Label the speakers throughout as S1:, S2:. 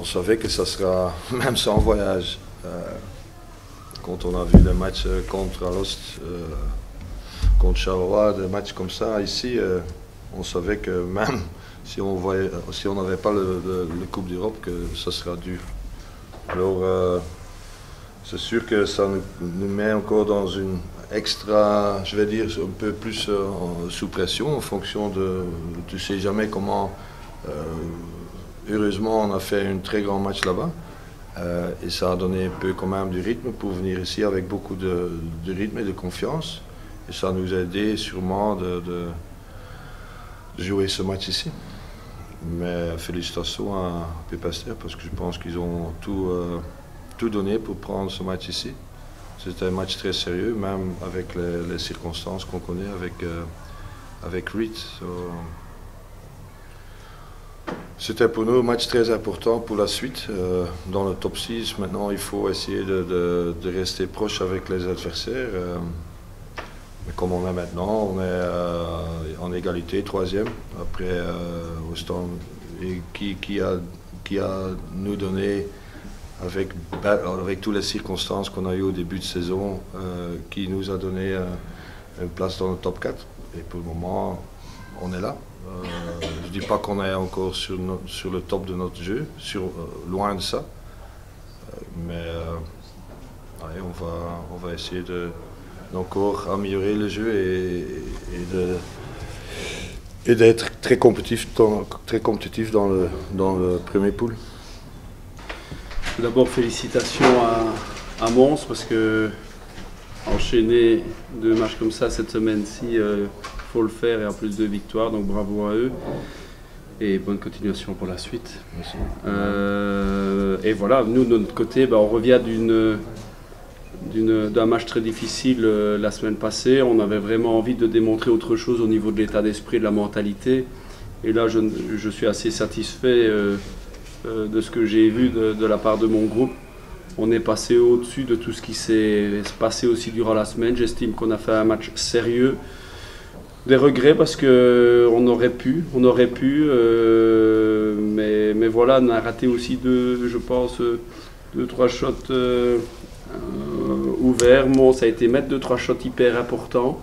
S1: savait que ça sera même sans voyage. Quand on a vu les matchs contre Alost, contre Charleroi, des matchs comme ça ici, on savait que même si on n'avait pas le Coupe d'Europe, que ça sera dur. Alors c'est sûr que ça nous met encore dans une extra, je vais dire, un peu plus sous pression en fonction de, tu ne sais jamais comment. Heureusement, on a fait un très grand match là-bas et ça a donné un peu quand même du rythme pour venir ici avec beaucoup de rythme et de confiance. Et ça nous a aidé sûrement de jouer ce match ici. Mais félicitations à Pépaster parce que je pense qu'ils ont tout donné pour prendre ce match ici. C'était un match très sérieux, même avec les circonstances qu'on connaît avec Reed. C'était pour nous un match très important pour la suite. Dans le top 6, maintenant, il faut essayer de rester proche avec les adversaires. Mais comme on est maintenant, on est en égalité, 3e, après Ostend, qui a nous donné, avec toutes les circonstances qu'on a eues au début de saison, qui nous a donné une place dans le top 4. Et pour le moment, on est là. Je ne dis pas qu'on est encore sur le top de notre jeu, loin de ça. Mais allez, on va essayer d'encore améliorer le jeu et d'être très compétitif dans le premier pool.
S2: Tout d'abord, félicitations à Mons parce que enchaîner 2 matchs comme ça cette semaine-ci, faut le faire et en plus 2 victoires, donc bravo à eux et bonne continuation pour la suite.
S1: Merci.
S2: Et voilà, nous de notre côté, on revient d'un match très difficile la semaine passée. On avait vraiment envie de démontrer autre chose au niveau de l'état d'esprit et de la mentalité. Et là, je suis assez satisfait de ce que j'ai vu de la part de mon groupe. On est passé au-dessus de tout ce qui s'est passé aussi durant la semaine. J'estime qu'on a fait un match sérieux. Des regrets parce qu'on aurait pu, mais voilà, on a raté aussi je pense, 2-3 shots ouverts. Bon, ça a été mettre 2-3 shots hyper importants.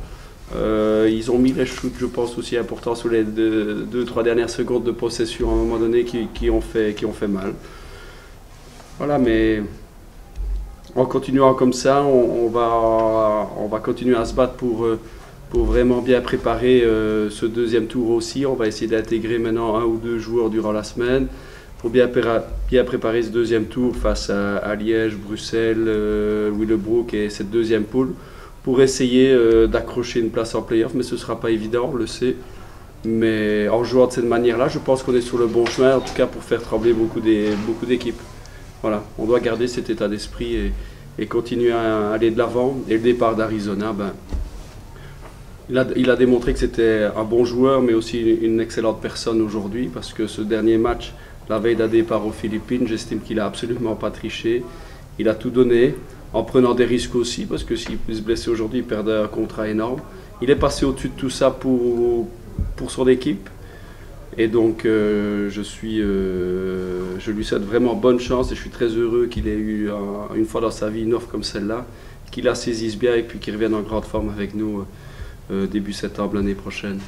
S2: Ils ont mis les shoots, je pense, aussi importants sur les 2-3 dernières secondes de possession à un moment donné qui ont fait mal. Voilà, mais en continuant comme ça, on va continuer à se battre pour vraiment bien préparer ce deuxième tour aussi. On va essayer d'intégrer maintenant 1 ou 2 joueurs durant la semaine pour bien préparer ce deuxième tour face à Liège, Bruxelles, Willebroek et cette deuxième poule pour essayer d'accrocher une place en play-off. Mais ce ne sera pas évident, on le sait. Mais en jouant de cette manière-là, je pense qu'on est sur le bon chemin, en tout cas pour faire trembler beaucoup d'équipes. Voilà, on doit garder cet état d'esprit et continuer à aller de l'avant. Et le départ d'Arizona, il a démontré que c'était un bon joueur, mais aussi une excellente personne aujourd'hui, parce que ce dernier match, la veille d'un départ aux Philippines, j'estime qu'il n'a absolument pas triché. Il a tout donné, en prenant des risques aussi, parce que s'il se blessait aujourd'hui, il perdait un contrat énorme. Il est passé au-dessus de tout ça pour son équipe. Et donc, je lui souhaite vraiment bonne chance et je suis très heureux qu'il ait eu une fois dans sa vie une offre comme celle-là, qu'il la saisisse bien et puis qu'il revienne en grande forme avec nous début septembre l'année prochaine.